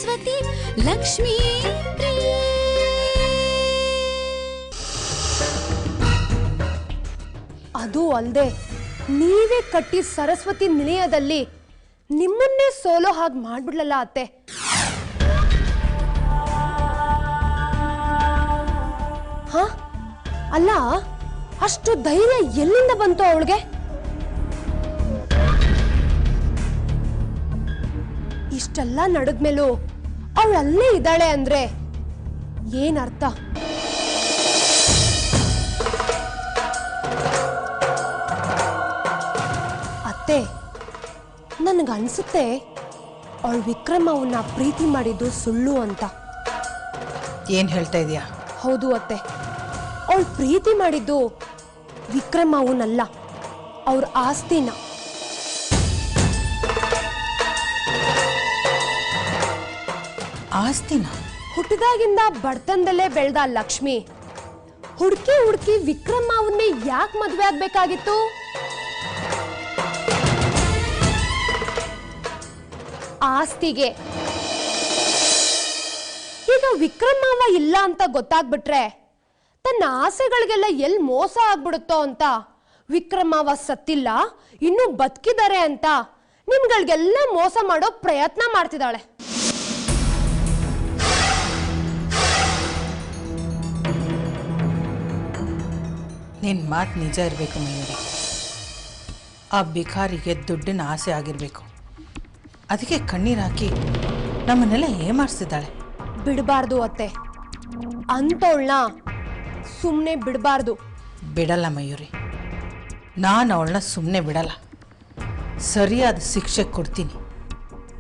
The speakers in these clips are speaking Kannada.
सरस्वती लक्ष्मी ಅದು ಅಲ್ಲದೆ ನೀವೇ ಕಟ್ಟಿ ಸರಸ್ವತಿ ನಿಲಯದಲ್ಲಿ ನಿಮ್ಮನ್ನೇ ಸೋಲೋ ಹಾಗೆ ಮಾಡ್ಬಿಡ್ಲಲ್ಲ ಅತ್ತೆ. ಹ ಅಲ್ಲ, ಅಷ್ಟು ಧೈರ್ಯ ಎಲ್ಲಿಂದ ಬಂತು ಅವಳಿಗೆ? ಇಷ್ಟೆಲ್ಲ ನಡೆದ್ಮೇಲೂ ಅವಳಲ್ಲೇ ಇದ್ದಾಳೆ ಅಂದ್ರೆ ಏನರ್ಥ? ಅತ್ತೆ, ನನಗನ್ಸುತ್ತೆ ಅವಳು ವಿಕ್ರಮ್ ಅವನ್ನ ಪ್ರೀತಿ ಮಾಡಿದ್ದು ಸುಳ್ಳು ಅಂತ. ಏನ್ ಹೇಳ್ತಾ ಇದೀಯಾ? ಹೌದು ಅತ್ತೆ, ಅವಳು ಪ್ರೀತಿ ಮಾಡಿದ್ದು ವಿಕ್ರಮ್ ಅವನಲ್ಲ, ಅವ್ರ ಆಸ್ತಿನ. ಆಸ್ತಿನ? ಹುಟ್ಟಿದಾಗಿಂದ ಬಡತನದಲ್ಲೇ ಬೆಳೆದ ಲಕ್ಷ್ಮಿ ಹುಡುಕಿ ಹುಡುಕಿ ವಿಕ್ರಮ್ ಅವನ್ನೇ ಯಾಕೆ ಮದುವೆ ಆಗ್ಬೇಕಾಗಿತ್ತು? ಆಸ್ತಿಗೆ. ಈಗ ವಿಕ್ರಮ್ ಮಾವ ಇಲ್ಲ ಅಂತ ಗೊತ್ತಾಗ್ಬಿಟ್ರೆ ತನ್ನ ಆಸೆಗಳಿಗೆಲ್ಲ ಎಲ್ಲಿ ಮೋಸ ಆಗ್ಬಿಡುತ್ತೋ ಅಂತ ವಿಕ್ರಮ್ ಮಾವ ಸತ್ತಿಲ್ಲ, ಇನ್ನೂ ಬದುಕಿದ್ದಾರೆ ಅಂತ ನಿಮ್ಗಳಿಗೆಲ್ಲ ಮೋಸ ಮಾಡೋ ಪ್ರಯತ್ನ ಮಾಡ್ತಿದ್ದಾಳೆ. ನಿನ್ನ ಮಾತು ನಿಜ ಇರಬೇಕು ಮಯೂರಿ. ಆ ಭಿಕಾರಿಗೆ ದುಡ್ಡಿನ ಆಸೆ ಆಗಿರಬೇಕು, ಅದಕ್ಕೆ ಕಣ್ಣೀರು ಹಾಕಿ ನಮ್ಮನ್ನೆಲ್ಲ ಏಮಾರಿಸ್ತಿದ್ದಾಳೆ. ಬಿಡಬಾರ್ದು ಅತ್ತೆ, ಅಂತವಳನ್ನ ಸುಮ್ಮನೆ ಬಿಡಬಾರ್ದು. ಬಿಡಲ್ಲ ಮಯೂರಿ, ನಾನು ಅವಳನ್ನ ಸುಮ್ಮನೆ ಬಿಡಲ್ಲ. ಸರಿಯಾದ ಶಿಕ್ಷೆ ಕೊಡ್ತೀನಿ.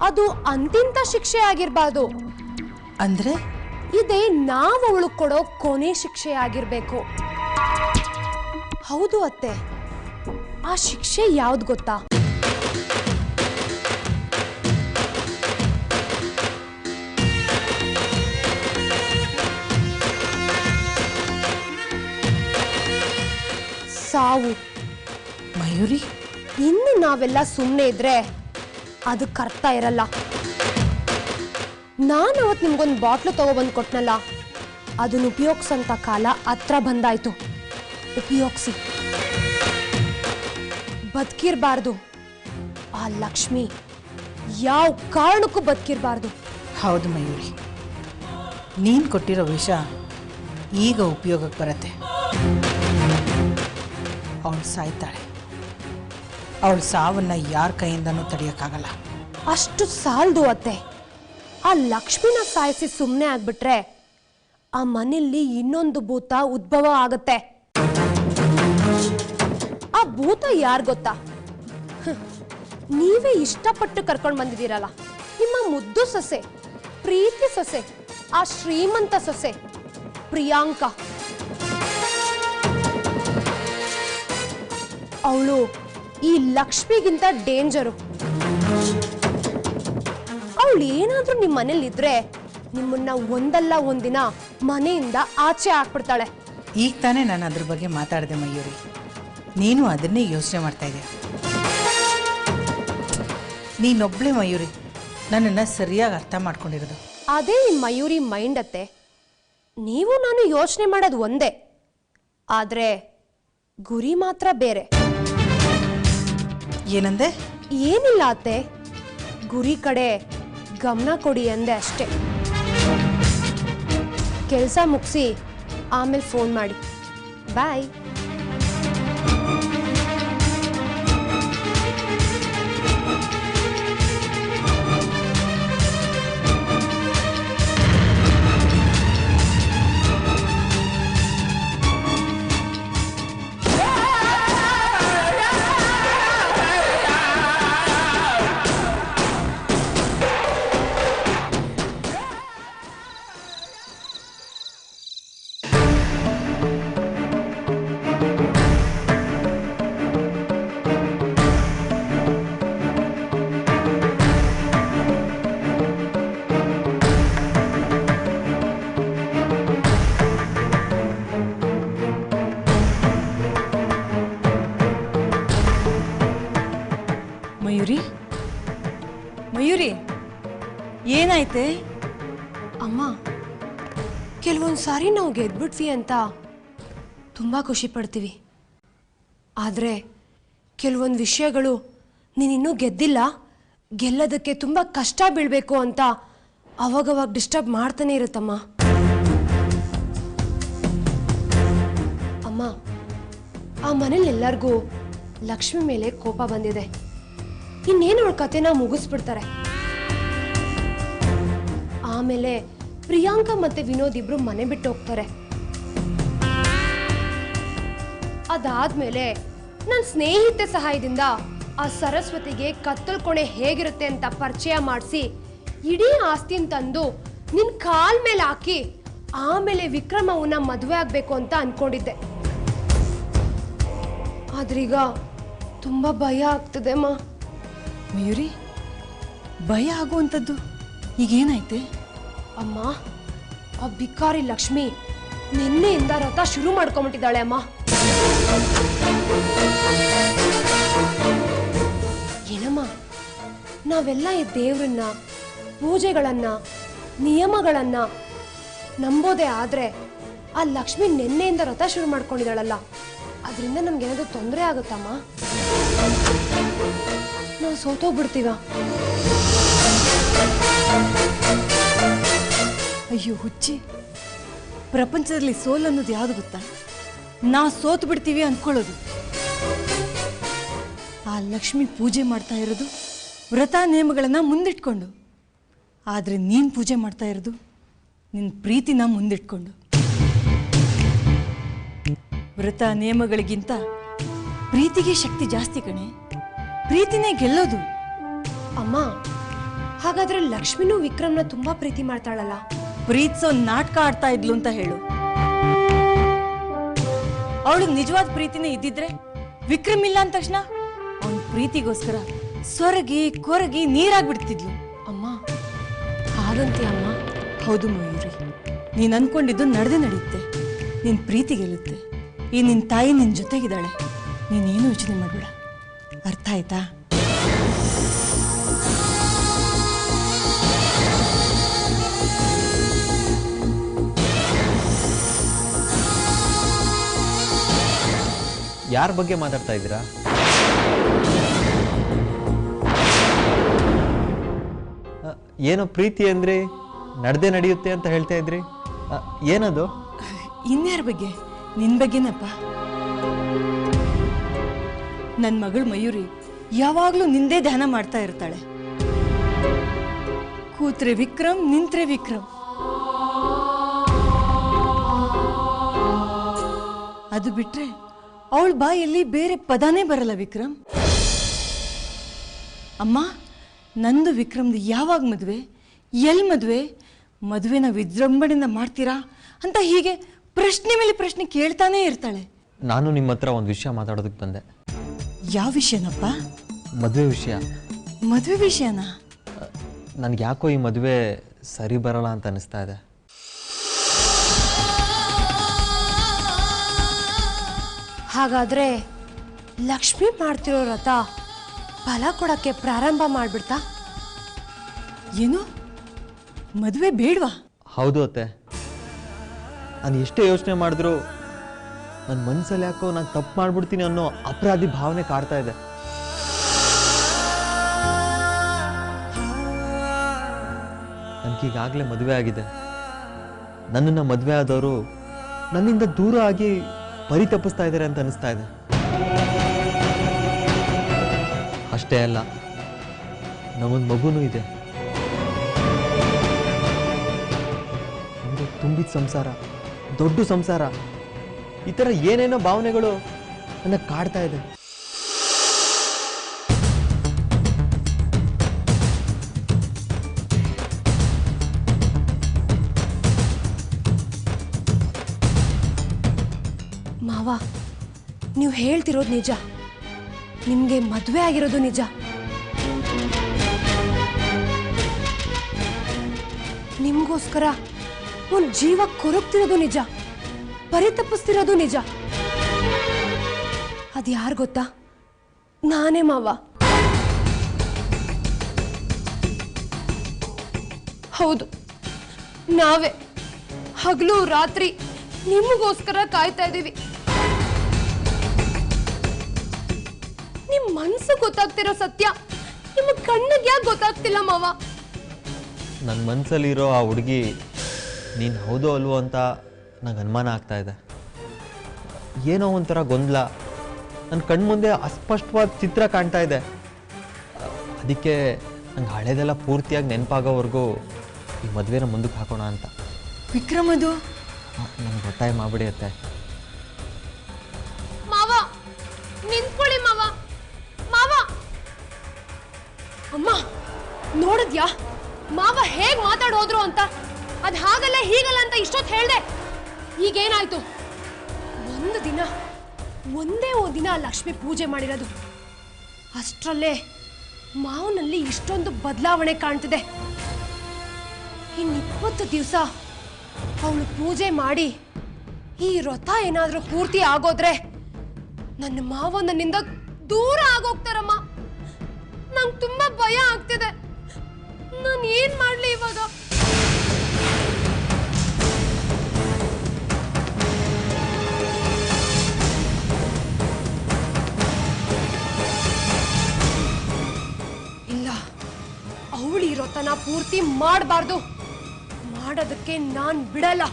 ಅದು ಅಂತಿಂತ ಶಿಕ್ಷೆ ಆಗಿರ್ಬಾರ್ದು. ಅಂದ್ರೆ ಇದೇ ನಾವು ಅವಳು ಕೊಡೋ ಕೊನೆ ಶಿಕ್ಷೆ ಆಗಿರ್ಬೇಕು. ಹೌದು ಅತ್ತೆ, ಆ ಶಿಕ್ಷೆ ಯಾವ್ದು ಗೊತ್ತಾ? ಸಾವು. ಮಯೂರಿ, ಇನ್ನು ನಾವೆಲ್ಲ ಸುಮ್ಮನೆ ಇದ್ರೆ ಅದಕ್ಕೆ ಅರ್ಥ ಇರಲ್ಲ. ನಾನು ಅವತ್ತು ನಿಮ್ಗೊಂದು ಬಾಟ್ಲು ತಗೊಬಂದು ಕೊಟ್ನಲ್ಲ, ಅದನ್ನ ಉಪಯೋಗಿಸಂತ ಕಾಲ ಹತ್ರ ಬಂದಾಯ್ತು. ಉಪಯೋಗಿಸಿ. ಬದುಕಿರ್ಬಾರ್ದು ಆ ಲಕ್ಷ್ಮಿ, ಯಾವ ಕಾರಣಕ್ಕೂ ಬದುಕಿರ್ಬಾರ್ದು. ಹೌದು ಮಯೂರಿ, ನೀನು ಕೊಟ್ಟಿರೋ ವಿಷ ಈಗ ಉಪಯೋಗಕ್ಕೆ ಬರುತ್ತೆ. ಅವಳು ಸಾಯ್ತಾಳೆ. ಅವಳ ಸಾವನ್ನ ಯಾರ ಕೈಯಿಂದನೂ ತಡೆಯೋಕ್ಕಾಗಲ್ಲ. ಅಷ್ಟು ಸಾಲದು ಅತ್ತೆ. ಆ ಲಕ್ಷ್ಮಿನ ಸಾಯಿಸಿ ಸುಮ್ಮನೆ ಆಗ್ಬಿಟ್ರೆ ಆ ಮನೆಯಲ್ಲಿ ಇನ್ನೊಂದು ಭೂತ ಉದ್ಭವ ಆಗತ್ತೆ. ಆ ಭೂತ ಯಾರು ಗೊತ್ತಾ? ನೀವೇ ಇಷ್ಟಪಟ್ಟು ಕರ್ಕೊಂಡು ಬಂದಿದ್ದೀರಲ್ಲ, ನಿಮ್ಮ ಮುದ್ದು ಸೊಸೆ, ಪ್ರೀತಿ ಸೊಸೆ, ಆ ಶ್ರೀಮಂತ ಸೊಸೆ ಪ್ರಿಯಾಂಕಾ. ಅವಳು ಈ ಲಕ್ಷ್ಮಿಗಿಂತ ಡೇಂಜರು. ಅವಳು ಏನಾದ್ರೂ ನಿಮ್ಮ ಮನೇಲಿದ್ರೆ ನಿಮ್ಮನ್ನ ಒಂದಲ್ಲ ಒಂದಿನ ಮನೆಯಿಂದ ಆಚೆ ಹಾಕ್ಬಿಡ್ತಾಳೆ. ಈಗ ತಾನೇ ನಾನು ಅದ್ರ ಬಗ್ಗೆ ಮಾತಾಡಿದೆ ಮಯೂರಿ, ನೀನು ಅದನ್ನೇ ಯೋಚನೆ ಮಾಡ್ತಾ ಇದೆಯಾ? ನೀನೊಬ್ಳೆ ಮಯೂರಿ ನನ್ನನ್ನು ಸರಿಯಾಗಿ ಅರ್ಥ ಮಾಡ್ಕೊಂಡಿರೋದು. ಅದೇ ನಿಮ್ಮ ಮಯೂರಿ ಮೈಂಡ್ ಅತ್ತೆ. ನೀವು ನಾನು ಯೋಚನೆ ಮಾಡೋದು ಒಂದೇ, ಆದ್ರೆ ಗುರಿ ಮಾತ್ರ ಬೇರೆ. ಏನಂದೆ? ಏನಿಲ್ಲ ಅತ್ತೆ, ಗುರಿ ಕಡೆ ಗಮನ ಕೊಡಿ ಅಂದೆ ಅಷ್ಟೇ. ಕೆಲಸ ಮುಗಿಸಿ ಆಮೇಲೆ ಫೋನ್ ಮಾಡಿ. ಬಾಯ್. ಮಯೂರಿ, ಮಯೂರಿ, ಏನಾಯ್ತೆ? ಅಮ್ಮ, ಕೆಲವೊಂದು ಸಾರಿ ನಾವು ಗೆದ್ಬಿಟ್ವಿ ಅಂತ ತುಂಬ ಖುಷಿ ಪಡ್ತೀವಿ. ಆದರೆ ಕೆಲವೊಂದು ವಿಷಯಗಳು ನೀನಿನ್ನೂ ಗೆದ್ದಿಲ್ಲ, ಗೆಲ್ಲೋದಕ್ಕೆ ತುಂಬ ಕಷ್ಟ ಬೀಳಬೇಕು ಅಂತ ಅವಾಗವಾಗ ಡಿಸ್ಟರ್ಬ್ ಮಾಡ್ತಾನೆ ಇರುತ್ತಮ್ಮ. ಅಮ್ಮ, ಆ ಮನೇಲಿ ಎಲ್ಲರಿಗೂ ಲಕ್ಷ್ಮಿ ಮೇಲೆ ಕೋಪ ಬಂದಿದೆ. ಇನ್ನೇನು ಅವಳ ಕತೆನ ಮುಗಿಸ್ಬಿಡ್ತಾರೆ. ಆಮೇಲೆ ಪ್ರಿಯಾಂಕಾ ಮತ್ತೆ ವಿನೋದ್ ಇಬ್ರು ಮನೆ ಬಿಟ್ಟು ಹೋಗ್ತಾರೆ. ಅದಾದ್ಮೇಲೆ ನನ್ನ ಸ್ನೇಹಿತೆ ಸಹಾಯದಿಂದ ಆ ಸರಸ್ವತಿಗೆ ಕತ್ತಲ್ ಕೋಣೆ ಹೇಗಿರುತ್ತೆ ಅಂತ ಪರಿಚಯ ಮಾಡಿಸಿ ಇಡೀ ಆಸ್ತಿನ ತಂದು ನಿನ್ ಕಾಲ್ ಮೇಲೆ ಹಾಕಿ ಆಮೇಲೆ ವಿಕ್ರಮ್ ಅವನ್ನ ಮದುವೆ ಆಗ್ಬೇಕು ಅಂತ ಅನ್ಕೊಂಡಿದ್ದೆ. ಆದ್ರೀಗ ತುಂಬಾ ಭಯ ಆಗ್ತದೆ ಅಮ್ಮ. ಮಯೂರಿ, ಭಯ ಆಗುವಂಥದ್ದು ಈಗೇನಾಯ್ತೆ? ಅಮ್ಮ, ಆ ಬಿಕಾರಿ ಲಕ್ಷ್ಮಿ ನಿನ್ನೆಯಿಂದ ರಥ ಶುರು ಮಾಡ್ಕೊಂಬಿಟ್ಟಿದ್ದಾಳೆ ಅಮ್ಮ. ಏನಮ್ಮ, ನಾವೆಲ್ಲ ಈ ದೇವ್ರನ್ನ, ಪೂಜೆಗಳನ್ನ, ನಿಯಮಗಳನ್ನ ನಂಬೋದೇ ಆದ್ರೆ ಆ ಲಕ್ಷ್ಮಿ ನಿನ್ನೆಯಿಂದ ರಥ ಶುರು ಮಾಡ್ಕೊಂಡಿದ್ದಾಳಲ್ಲ, ಅದರಿಂದ ನಮ್ಗೇನಾದ್ರೂ ತೊಂದರೆ ಆಗುತ್ತಮ್ಮ? ನಾವು ಸೋತೋಗ್ಬಿಡ್ತೀವ. ಅಯ್ಯೋ ಹುಚ್ಚಿ, ಪ್ರಪಂಚದಲ್ಲಿ ಸೋಲು ಅನ್ನೋದು ಯಾವುದು ಗೊತ್ತಾ? ನಾವು ಸೋತು ಬಿಡ್ತೀವಿ ಅಂದ್ಕೊಳ್ಳೋದು. ಆ ಲಕ್ಷ್ಮಿ ಪೂಜೆ ಮಾಡ್ತಾ ಇರೋದು ವ್ರತ ನೇಮಗಳನ್ನು ಮುಂದಿಟ್ಕೊಂಡು, ಆದರೆ ನೀನು ಪೂಜೆ ಮಾಡ್ತಾ ಇರೋದು ನಿನ್ನ ಪ್ರೀತಿನ ಮುಂದಿಟ್ಕೊಂಡು. ವ್ರತ ನೇಮಗಳಿಗಿಂತ ಪ್ರೀತಿಗೆ ಶಕ್ತಿ ಜಾಸ್ತಿ ಕಣೆ. ಪ್ರೀತಿನೇ ಗೆಲ್ಲೋದು. ಅಮ್ಮ, ಹಾಗಾದ್ರೆ ಲಕ್ಷ್ಮಿನೂ ವಿಕ್ರಮ್ನ ತುಂಬಾ ಪ್ರೀತಿ ಮಾಡ್ತಾಳಲ್ಲ? ಪ್ರೀತಿಸೋ ನಾಟಕ ಆಡ್ತಾ ಇದ್ಲು ಅಂತ ಹೇಳು. ಅವಳಿಗೆ ನಿಜವಾದ ಪ್ರೀತಿನೇ ಇದ್ದಿದ್ರೆ ವಿಕ್ರಮ್ ಇಲ್ಲ ಅಂದ ತಕ್ಷಣ ಅವನ ಪ್ರೀತಿಗೋಸ್ಕರ ಸೊರಗಿ ಕೊರಗಿ ನೀರಾಗ್ಬಿಡ್ತಿದ್ಲು. ಅಮ್ಮ, ಹಾಗಂತೆ ಅಮ್ಮ? ಹೌದು ಮಯೂರಿ, ನೀನು ಅನ್ಕೊಂಡಿದ್ದು ನಡೆಯುತ್ತೆ. ನಿನ್ನ ಪ್ರೀತಿ ಗೆಲ್ಲುತ್ತೆ. ಈ ನಿನ್ನ ತಾಯಿ ನಿನ್ನ ಜೊತೆಗಿದ್ದಾಳೆ. ನೀನೇನು ಯೋಚನೆ ಮಾಡಬೇಡ, ಅರ್ಥ ಆಯ್ತಾ? ಯಾರ ಬಗ್ಗೆ ಮಾತಾಡ್ತಾ ಇದ್ದೀರಾ? ಏನೋ ಪ್ರೀತಿ ಅಂದ್ರೆ ನಡೆಯುತ್ತೆ ಅಂತ ಹೇಳ್ತಾ ಇದ್ರಿ, ಏನದು? ಇನ್ಯಾರ ಬಗ್ಗೆ? ನಿನ್ನ ಬಗ್ಗೆನಪ್ಪ. ನನ್ನ ಮಗಳು ಮಯೂರಿ ಯಾವಾಗಲೂ ನಿಂದೇ ಧ್ಯಾನ ಮಾಡ್ತಾ ಇರ್ತಾಳೆ. ಕೂತ್ರೆ ವಿಕ್ರಮ್, ನಿಂತ್ರೆ ವಿಕ್ರಮ್. ಅದು ಬಿಟ್ರೆ ಅವಳ ಬಾಯಲ್ಲಿ ಬೇರೆ ಪದಾನೇ ಬರಲ್ಲ ವಿಕ್ರಮ್. ಅಮ್ಮ, ನಂದು ವಿಕ್ರಮ್ದು ಯಾವಾಗ ಮದುವೆ, ಎಲ್ಲಿ ಮದುವೆ, ಮದುವೆನ ವಿಜೃಂಭಣೆಯಿಂದ ಮಾಡ್ತೀರಾ ಅಂತ ಹೀಗೆ ಪ್ರಶ್ನೆ ಮೇಲೆ ಪ್ರಶ್ನೆ ಕೇಳ್ತಾನೇ ಇರ್ತಾಳೆ. ನಾನು ನಿಮ್ಮ ಹತ್ರ ಒಂದು ವಿಷಯ ಮಾತಾಡೋದಕ್ಕೆ ಬಂದೆ. ಯಾವ ವಿಷಯನಪ್ಪ? ಮದುವೆ ವಿಷಯ. ಮದುವೆ ವಿಷಯನಾ? ನನಗೆ ಯಾಕೋ ಈ ಮದುವೆ ಸರಿ ಬರಲ್ಲ ಅಂತ ಅನಿಸ್ತಾ ಇದೆ. ಹಾಗಾದ್ರೆ ಲಕ್ಷ್ಮಿ ಮಾಡ್ತಿರೋ ರಥ ಫಲ ಕೊಡಕ್ಕೆ ಪ್ರಾರಂಭ ಮಾಡ್ಬಿಡ್ತಾ? ಏನು, ಮದುವೆ ಬೇಡವಾ? ಹೌದು ಅತ್ತೆ. ನಾನು ಎಷ್ಟೇ ಯೋಚನೆ ಮಾಡಿದ್ರು ನನ್ನ ಮನಸ್ಸಲ್ಲಿ ಯಾಕೋ ನಾನು ತಪ್ಪು ಮಾಡ್ಬಿಡ್ತೀನಿ ಅನ್ನೋ ಅಪರಾಧಿ ಭಾವನೆ ಕಾಡ್ತಾ ಇದೆ. ನನಗೀಗಾಗಲೇ ಮದುವೆ ಆಗಿದೆ. ನನ್ನನ್ನು ಮದುವೆ ಆದವರು ನನ್ನಿಂದ ದೂರ ಆಗಿ ಪರಿತಪಿಸ್ತಾ ಇದ್ದಾರೆ ಅಂತ ಅನಿಸ್ತಾ ಇದೆ. ಅಷ್ಟೇ ಅಲ್ಲ, ನಮಗೊಂದು ಮಗುನೂ ಇದೆ. ನಮ್ಮದು ತುಂಬಿದ ಸಂಸಾರ, ದೊಡ್ಡ ಸಂಸಾರ. ಈ ಥರ ಏನೇನೋ ಭಾವನೆಗಳು ನನ್ನ ಕಾಡ್ತಾ ಇದೆ. ಮಾವ, ನೀವು ಹೇಳ್ತಿರೋದು ನಿಜ. ನಿಮ್ಗೆ ಮದುವೆ ಆಗಿರೋದು ನಿಜ. ನಿಮ್ಗೋಸ್ಕರ ಒಂದು ಜೀವ ಕೊರಗ್ತಿರೋದು ನಿಜ, ಪರಿತಪಿಸ್ತಿರೋದು ನಿಜ. ಅದ್ಯಾರು ಗೊತ್ತಾ? ನಾನೇ ಮಾವ. ಹೌದು, ನಾವೇ ಹಗಲು ರಾತ್ರಿ ನಿಮಗೋಸ್ಕರ ಕಾಯ್ತಾ ಇದ್ದೀವಿ. ನಿಮ್ ಮನ್ಸು ಗೊತ್ತಾಗ್ತಿರೋ ಸತ್ಯ ನಿಮ್ಮ ಕಣ್ಣಿಗೆ ಯಾಕೆ ಗೊತ್ತಾಗ್ತಿಲ್ಲ ಮಾವ? ನನ್ನ ಮನಸ್ಸಲ್ಲಿರೋ ಆ ಹುಡುಗಿ ನೀನು ಹೌದೋ ಅಲ್ವೋ ಅಂತ ನಂಗೆ ಅನುಮಾನ ಆಗ್ತಾ ಇದೆ. ಏನೋ ಒಂಥರ ಗೊಂದಲ, ನನ್ನ ಕಣ್ಮುಂದೆ ಅಸ್ಪಷ್ಟವಾದ ಚಿತ್ರ ಕಾಣ್ತಾ ಇದೆ. ಅದಕ್ಕೆ ನಂಗೆ ಹಳೇದೆಲ್ಲ ಪೂರ್ತಿಯಾಗಿ ನೆನಪಾಗೋವರೆಗೂ ಈ ಮದುವೆನ ಮುಂದಕ್ಕೆ ಹಾಕೋಣ ಅಂತ. ವಿಕ್ರಮ್ ಅದು ನನಗೆ ಒತ್ತಾಯ ಮಾಡಿಬಿಡಿಯತ್ತೆ. ಮಾವ ನಿಂತ್ಕೊಳ್ಳಿ ಮಾವ. ಮಾವ ಅಮ್ಮ ನೋಡಿದ್ಯಾ ಮಾವ ಹೇಗ್ ಮಾತಾಡೋದ್ರು ಅಂತ? ಅದ್ ಹಾಗಲ್ಲ ಹೀಗಲ್ಲ ಅಂತ ಇಷ್ಟೊತ್ತು ಹೇಳ್ದೆ. ಈಗೇನಾಯ್ತು? ಒಂದೇ ದಿನ ಲಕ್ಷ್ಮಿ ಪೂಜೆ ಮಾಡಿರೋದು, ಅಷ್ಟರಲ್ಲೇ ಮಾವನಲ್ಲಿ ಇಷ್ಟೊಂದು ಬದಲಾವಣೆ ಕಾಣ್ತಿದೆ. ಇನ್ನು 20 ದಿವಸ ಅವಳು ಪೂಜೆ ಮಾಡಿ ಈ ವ್ರತ ಏನಾದ್ರೂ ಪೂರ್ತಿ ಆಗೋದ್ರೆ ನನ್ನ ಮಾವ ನನ್ನಿಂದ ದೂರ ಆಗೋಗ್ತಾರಮ್ಮ. ನಂಗೆ ತುಂಬಾ ಭಯ ಆಗ್ತಿದೆ. ನಾನು ಏನ್ ಮಾಡ್ಲಿ ಇವಾಗ? ಇಲ್ಲ, ಅವಳು ಈ ವ್ರತನ ಪೂರ್ತಿ ಮಾಡಬಾರ್ದು. ಮಾಡೋದಕ್ಕೆ ನಾನ್ ಬಿಡಲ್ಲ.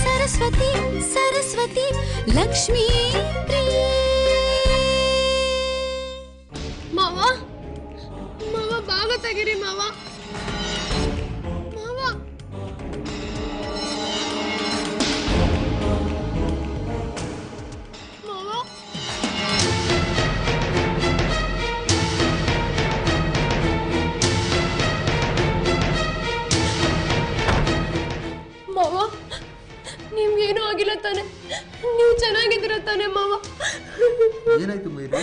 ಸರಸ್ವತಿ ಸರಸ್ವತಿ ಲಕ್ಷ್ಮೀ ಮಾವ ಮಾವ ಭಾಗ ತೆಗಿರಿ ಮಾವ. ಮಾವ ಮಾವ ಮಾವ ನಿಮ್ಗೇನೂ ಆಗಿಲ್ಲ ತಾನೆ? ನೀವು ಚೆನ್ನಾಗಿದ್ದೀರ ತಾನೆ ಮಾವ? ಏನಾಯ್ತು ಮೈರಿ?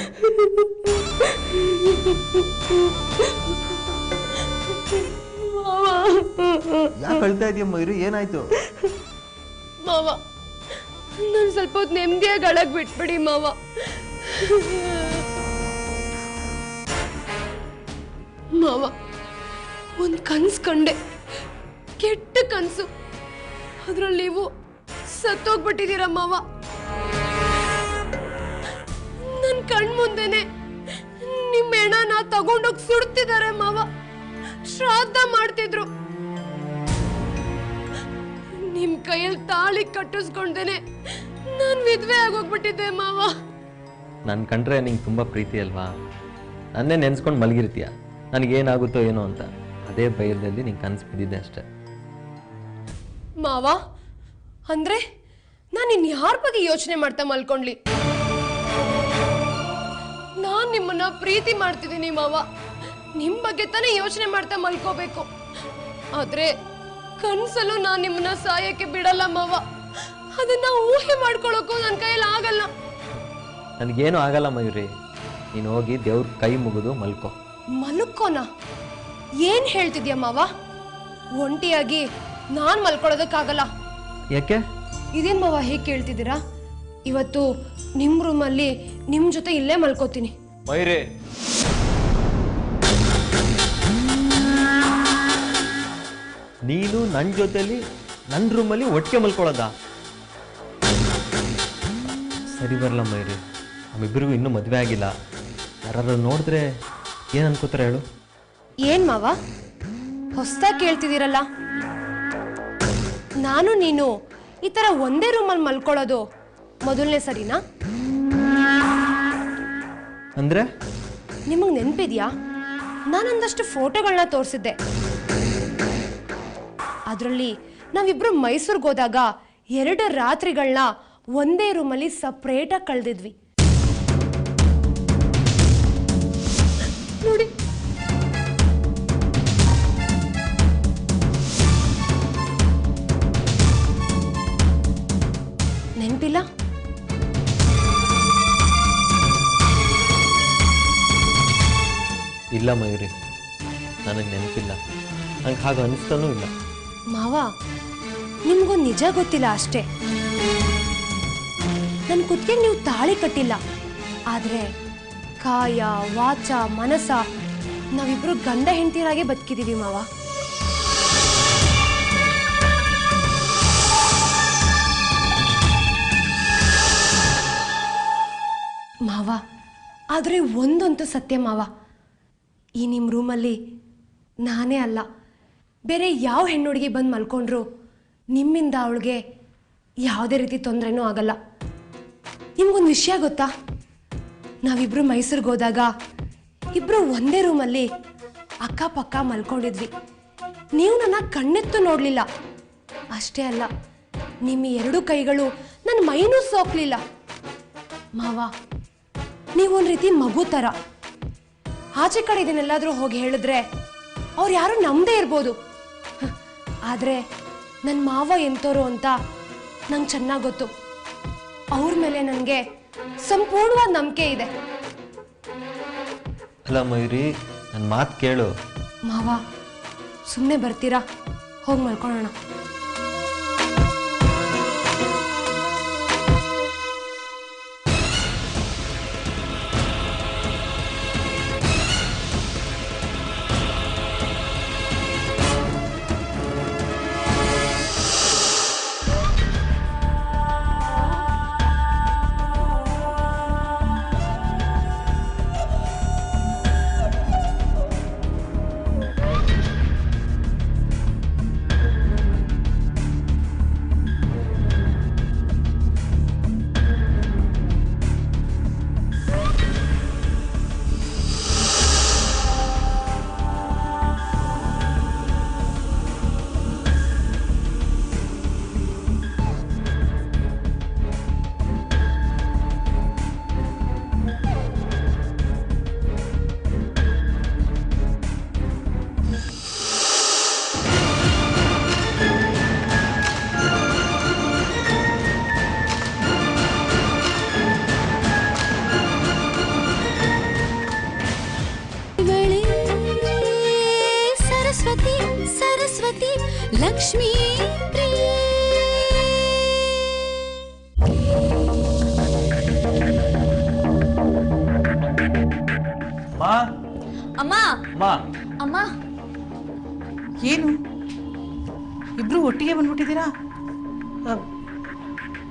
ಯಾಕೆ ಅಳ್ತಾ ಇದೆಯಾ ಮೈರಿ? ಏನಾಯ್ತು? ಮಾವ ನಾನು ಸ್ವಲ್ಪ ಹೊತ್ತು ನೆಮ್ಮದಿಯಾಗಿ ಅಳಕ್ ಬಿಟ್ಬಿಡಿ ಮಾವ. ಮಾವ ಒಂದ್ ಕನ್ಸು ಕಂಡೆ, ಕೆಟ್ಟ ಕನ್ಸು. ಅದ್ರಲ್ಲಿ ನೀವು ಸತ್ತೋಗ್ಬಿಟ್ಟಿದ್ದೀರ ಮಾವ. ನನ್ ಕಣ್ ಮುಂದೆನೆ ನಿಮ್ಮ ಹೆಣನ ತಗೊಂಡೋಗಿ ಸುಡ್ತಿದ್ದಾರೆ ಮಾವ. ಶ್ರಾದ್ದ ಮಾಡ್ತಿದ್ರು. ನಿಮ್ ಕೈಯಲ್ಲಿ ತಾಳಿ ಕಟ್ಟಿಸ್ಕೊಂಡೇನೆ ನಾನ್ ವಿಧವೆ ಆಗೋಗ್ಬಿಟ್ಟಿದ್ದೆ ಮಾವ. ನಾನು ಕಂಡ್ರೆ ನಿಂಗೆ ತುಂಬ ಪ್ರೀತಿ ಅಲ್ವಾ? ನನ್ನೇ ನೆನೆಸ್ಕೊಂಡು ಮಲಗಿರ್ತೀಯ, ನನಗೇನಾಗುತ್ತೋ ಏನೋ ಅಂತ. ಅದೇ ಭಯದಲ್ಲಿ ನಿಂಗೆ ಕನಸು ಬಿದ್ದಿದ್ದೆ ಅಷ್ಟೆ. ಮಾವ ಅಂದ್ರೆ ನಾನು ಇನ್ಯಾರ ಬಗ್ಗೆ ಯೋಚನೆ ಮಾಡ್ತಾ ಮಲ್ಕೊಂಡ್ಲಿ? ನಾನ್ ನಿಮ್ಮನ್ನ ಪ್ರೀತಿ ಮಾಡ್ತಿದ್ದೀನಿ ಮಾವ. ನಿಮ್ ಬಗ್ಗೆ ತಾನೇ ಯೋಚನೆ ಮಾಡ್ತಾ ಮಲ್ಕೋಬೇಕು. ಆದ್ರೆ ಕನ್ಸಲ್ಲೂ ನಾನ್ ನಿಮ್ಮನ್ನ ಸಾಯಕ್ಕೆ ಬಿಡಲ್ಲ ಮಾವ. ಅದನ್ನ ಊಹೆ ಮಾಡ್ಕೊಳಕ್ಕೂ ನನ್ನ ಕೈಯಲ್ಲಿ ಆಗಲ್ಲ. ನನಗೇನು ಆಗಲ್ಲ ಮಯೂರಿ, ನೀನು ಹೋಗಿ ದೇವ್ರ ಕೈ ಮುಗಿದು ಮಲ್ಕೋ. ಮಲ್ಕೋನ? ಏನ್ ಹೇಳ್ತಿದ್ಯಾ ಮಾವ? ಒಂಟಿಯಾಗಿ ನಾನ್ ಮಲ್ಕೊಳ್ಳೋದಕ್ಕಾಗಲ್ಲ. ಯಾಕೆ? ಇದೇನ್ ಮಾವ ಹೇಗೆ ಕೇಳ್ತಿದ್ದೀರಾ? ಇವತ್ತು ನಿಮ್ ರೂಮಲ್ಲಿ ನಿಮ್ ಜೊತೆ ಇಲ್ಲೇ ಮಲ್ಕೋತೀನಿ. ಮಯೂರಿ, ನೀನು ನನ್ನ ಜೊತೆಲಿ ನನ್ನ ರೂಮಲ್ಲಿ ಒಟ್ಟಿಗೆ ಮಲ್ಕೊಳ್ಳೋದ? ಸರಿ ಬರಲ್ಲ ಮಯೂರಿ, ನಮ್ಮಿಬ್ಬರಿಗೂ ಇನ್ನೂ ಮದುವೆ ಆಗಿಲ್ಲ. ಯಾರು ನೋಡಿದ್ರೆ ಏನು ಅನ್ಕೋತಾರೆ ಹೇಳು? ಏನ್ ಮಾವ ಹೊಸ್ದಾಗಿ ಕೇಳ್ತಿದ್ದೀರಲ್ಲ? ನಾನು ನೀನು ಈ ತರ ಒಂದೇ ರೂಮಲ್ಲಿ ಮಲ್ಕೊಳ್ಳೋದು ಮೊದಲನೇ ಸರಿನಾ? ಅಂದ್ರೆ ನಿಮಗ್ ನೆನ್ಪಿದ್ಯಾ? ನಾನೊಂದಷ್ಟು ಫೋಟೋಗಳನ್ನ ತೋರಿಸಿದ್ದೆ. ಅದರಲ್ಲಿ ನಾವಿಬ್ರು ಮೈಸೂರಿಗೆ ಹೋದಾಗ 2 ರಾತ್ರಿಗಳನ್ನ ಒಂದೇ ರೂಮಲ್ಲಿ ಸಪ್ರೇಟಾಗಿ ಕಳೆದಿದ್ವಿ ನೋಡಿ. ನೆನ್ಪಿಲ್ಲ? ಇಲ್ಲ ಮಯೂರಿ, ನನಗೆ ನೆನಪಿಲ್ಲ. ನಂಗೆ ಹಾಗೆ ಅನಿಸ್ತಾನೂ ಇಲ್ಲ. ಮಾವ ನಿಮ್ಗೊಂದು ನಿಜ ಗೊತ್ತಿಲ್ಲ ಅಷ್ಟೇ. ನನ್ನ ಕುತ್ತಿಗೆಗೆ ನೀವು ತಾಳಿ ಕಟ್ಟಿಲ್ಲ, ಆದ್ರೆ ಕಾಯ ವಾಚ ಮನಸ ನಾವಿಬ್ರು ಗಂಡ ಹೆಂಡತಿರಾಗೆ ಬದುಕಿದೀವಿ ಮಾವ. ಮಾವ, ಆದರೆ ಒಂದಂತೂ ಸತ್ಯ ಮಾವ, ಈ ನಿಮ್ಮ ರೂಮಲ್ಲಿ ನಾನೇ ಅಲ್ಲ, ಬೇರೆ ಯಾವ ಹೆಣ್ಣುಡುಗಿ ಬಂದು ಮಲ್ಕೊಂಡ್ರು ನಿಮ್ಮಿಂದ ಅವಳಿಗೆ ಯಾವುದೇ ರೀತಿ ತೊಂದರೆನೂ ಆಗಲ್ಲ. ನಿಮ್ಗೊಂದು ವಿಷಯ ಗೊತ್ತಾ? ನಾವಿಬ್ರು ಮೈಸೂರಿಗೆ ಹೋದಾಗ ಇಬ್ರು ಒಂದೇ ರೂಮಲ್ಲಿ ಅಕ್ಕಪಕ್ಕ ಮಲ್ಕೊಂಡಿದ್ವಿ. ನೀವು ನನ್ನ ಕಣ್ಣೆತ್ತು ನೋಡಲಿಲ್ಲ. ಅಷ್ಟೇ ಅಲ್ಲ, ನಿಮ್ಮ ಎರಡೂ ಕೈಗಳು ನನ್ನ ಮೈನೂ ಸೋಕ್ಲಿಲ್ಲ. ಮಾವ, ನೀವೊಂದು ರೀತಿ ಮಗು ಥರ. ಆಚೆ ಕಡೆ ಇದನ್ನೆಲ್ಲಾದರೂ ಹೋಗಿ ಹೇಳಿದ್ರೆ ಅವ್ರು ಯಾರು ನಮ್ಮದೇ ಇರ್ಬೋದು, ಆದರೆ ನನ್ನ ಮಾವ ಎಂಥವ್ರು ಅಂತ ನಂಗೆ ಚೆನ್ನಾಗಿ ಗೊತ್ತು. ಅವ್ರ ಮೇಲೆ ನನಗೆ ಸಂಪೂರ್ಣವಾದ ನಂಬಿಕೆ ಇದೆ. ಅಲ್ಲ ಮಯೂರಿ, ನನ್ನ ಮಾತು ಕೇಳು. ಮಾವ, ಸುಮ್ಮನೆ ಬರ್ತೀರಾ? ಹೋಗಿ ಮಲ್ಕೊಳ್ಳೋಣ. सरस्वती लक्ष्मी प्रिये ಅಮ್ಮ ಅಮ್ಮ, ಏನು ಇಬ್ರು ಒಟ್ಟಿಗೆ ಬಂದ್ಬಿಟ್ಟಿದ್ದೀರಾ?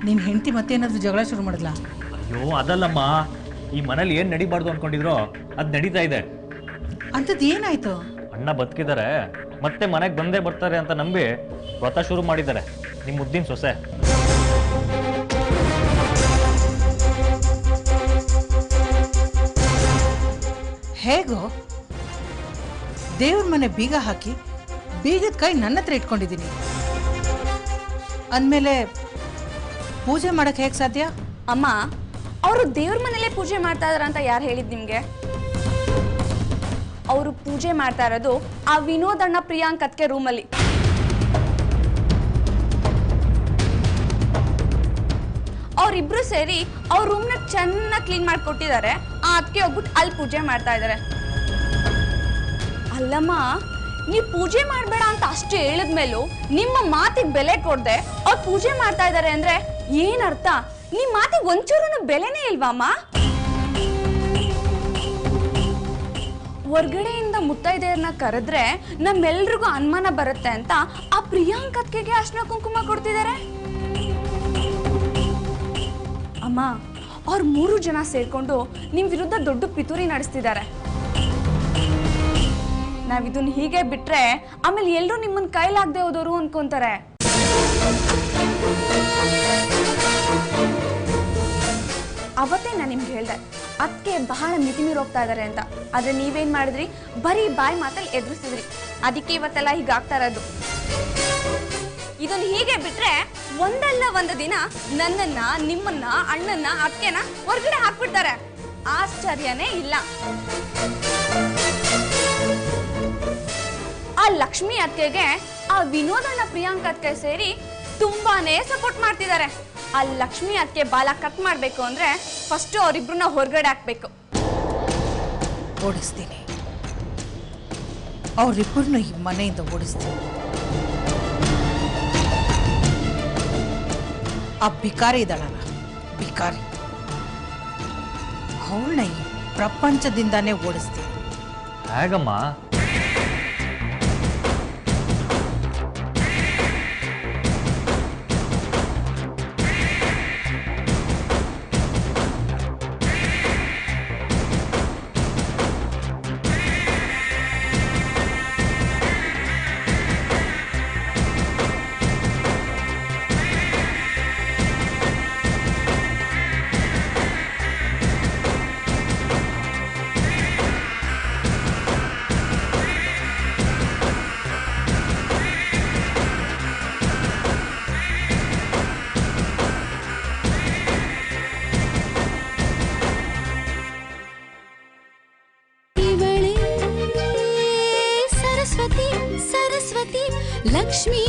ನಿನ್ನ ಹೆಂಡತಿ ಮತ್ತೇನಾದ್ರೂ ಜಗಳ ಶುರು ಮಾಡಿದ್ಲಾ? ಅಯ್ಯೋ ಅದಲ್ಲಮ್ಮ, ಈ ಮನೇಲಿ ಏನು ನಡಿಬಾರ್ದು ಅನ್ಕೊಂಡಿದ್ರೋ ಅದು ನಡೀತಾ ಇದೆ. ಅಂಥದ್ದು ಏನಾಯ್ತು? ಅಣ್ಣ ಬದುಕಿದ್ದಾರೆ, ಮತ್ತೆ ಮನೆಗೆ ಬಂದೇ ಬರ್ತಾರೆ ಅಂತ ನಂಬಿ ವ್ರತ ಶುರು ಮಾಡಿದ್ದಾರೆ ನಿಮ್ಮ ಮುದ್ದಿನ ಸೊಸೆ. ಹೇಗೋ ದೇವ್ರ ಮನೆ ಬೀಗ ಹಾಕಿ ಬೀಗದ ಕೈ ನನ್ನ ಹತ್ರ ಇಟ್ಕೊಂಡಿದ್ದೀನಿ ಅಂದಮೇಲೆ ಪೂಜೆ ಮಾಡಕ್ಕೆ ಹೇಗೆ ಸಾಧ್ಯ? ಅಮ್ಮ, ಅವರು ದೇವ್ರ ಮನೇಲೆ ಪೂಜೆ ಮಾಡ್ತಾ ಇದಾರೆ ಅಂತ ಯಾರು ಹೇಳಿದ್ ನಿಮ್ಗೆ? ಅವರು ಪೂಜೆ ಮಾಡ್ತಾ ಇರೋದು ಆ ವಿನೋದ್ ಅಣ್ಣ ಪ್ರಿಯಾಂಕ್ ಅತ್ಕೆ ರೂಮಲ್ಲಿ. ಅವರಿಬ್ರು ಸೇರಿ ಅವ್ರ ರೂಮ್ನ ಚೆನ್ನಾಗಿ ಕ್ಲೀನ್ ಮಾಡಿಕೊಟ್ಟಿದ್ದಾರೆ. ಆ ಅತ್ಕೆ ಹೋಗ್ಬಿಟ್ಟು ಅಲ್ಲಿ ಪೂಜೆ ಮಾಡ್ತಾ ಇದ್ದಾರೆ. ಅಲ್ಲಮ್ಮ, ನೀವು ಪೂಜೆ ಮಾಡಬೇಡ ಅಂತ ಅಷ್ಟು ಹೇಳಿದ್ಮೇಲೂ ನಿಮ್ಮ ಮಾತಿಗೆ ಬೆಲೆ ಕೊಡದೆ ಅವ್ರು ಪೂಜೆ ಮಾಡ್ತಾ ಇದ್ದಾರೆ ಅಂದ್ರೆ ಏನರ್ಥ? ನಿಮ್ಮ ಮಾತಿಗೆ ಒಂಚೂರು ಬೆಲೆನೇ ಇಲ್ವಮ್ಮ? ಹೊರ್ಗಡೆಯಿಂದ ಮುತ್ತೈದೆಯರನ್ನ ಕರೆದ್ರೆ ನಮ್ಮೆಲ್ರಿಗೂ ಅನುಮಾನ ಬರುತ್ತೆ ಅಂತ ಆ ಪ್ರಿಯಾಂಕ್ ಅತ್ಕೆಗೆ ಅರ್ಶಿನ ಕುಂಕುಮ ಕೊಡ್ತಿದ್ದಾರೆ. ಅಮ್ಮ, ಅವ್ರು 3 ಜನ ಸೇರ್ಕೊಂಡು ನಿಮ್ ವಿರುದ್ಧ ದೊಡ್ಡ ಪಿತೂರಿ ನಡೆಸ್ತಿದ್ದಾರೆ. ನಾವಿದನ್ನ ಹೀಗೆ ಬಿಟ್ರೆ ಆಮೇಲೆ ಎಲ್ಲರೂ ನಿಮ್ಮನ್ನ ಕೈಲಾಗದೆ ಹೋದವರು ಅನ್ಕೊಂತಾರೆ. ಅವತ್ತೇ ನಾನು ನಿಮ್ಗೆ ಹೇಳ್ದೆ ಅದಕ್ಕೆ ಬಹಳ ಮಿತಿ ಮೀರಿ ಹೋಗ್ತಾ ಇದ್ದಾರೆ ಅಂತ. ಆದ್ರೆ ನೀವೇನ್ ಮಾಡಿದ್ರಿ? ಬರೀ ಬಾಯಿ ಮಾತಲ್ಲಿ ಎದುರಿಸಿದ್ರಿ. ಅದಕ್ಕೆ ಇವತ್ತೆಲ್ಲ ಹೀಗಾಗ್ತಾ ಇರೋದು. ಇದನ್ನ ಹೀಗೆ ಬಿಟ್ರೆ ಒಂದಲ್ಲ ಒಂದು ದಿನ ನನ್ನನ್ನ, ನಿಮ್ಮನ್ನ, ಅಣ್ಣನ್ನ, ಅಕ್ಕೆನ ಹೊರಗಡೆ ಹಾಕ್ಬಿಡ್ತಾರೆ. ಆಶ್ಚರ್ಯನೇ ಇಲ್ಲ. ಆ ಲಕ್ಷ್ಮಿ ಅತ್ಕೆಗೆ ಆ ವಿನೋದಣ್ಣ ಪ್ರಿಯಾಂಕ ಅತ್ಕೆ ಸೇರಿ ತುಂಬಾನೇ ಸಪೋರ್ಟ್ ಮಾಡ್ತಿದ್ದಾರೆ. ಆ ಲಕ್ಷ್ಮಿ ಅತ್ಕೆ ಬಾಲ ಕಟ್ ಮಾಡ್ಬೇಕು ಅಂದ್ರೆ ಫಸ್ಟ್ ಅವರಿಬ್ರನ್ನ ಹೊರಗಡೆ ಹಾಕ್ಬೇಕು. ಓಡಿಸ್ತೀನಿ, ಅವರಿಬ್ಬರನ್ನ ಈ ಮನೆಯಿಂದ ಓಡಿಸ್ತೀನಿ. ಆ ಬಿಕಾರಿ ಇದ್ದಾಳಲ್ಲ, ಬಿಕಾರಿ, ಅವಳನ್ನ ಈ ಪ್ರಪಂಚದಿಂದಾನೇ ಓಡಿಸ್ತೀನಿ. ಹೇಗಮ್ಮ? ಇವಳೇ ಸರಸ್ವತಿ ಸರಸ್ವತಿ ಲಕ್ಷ್ಮೀ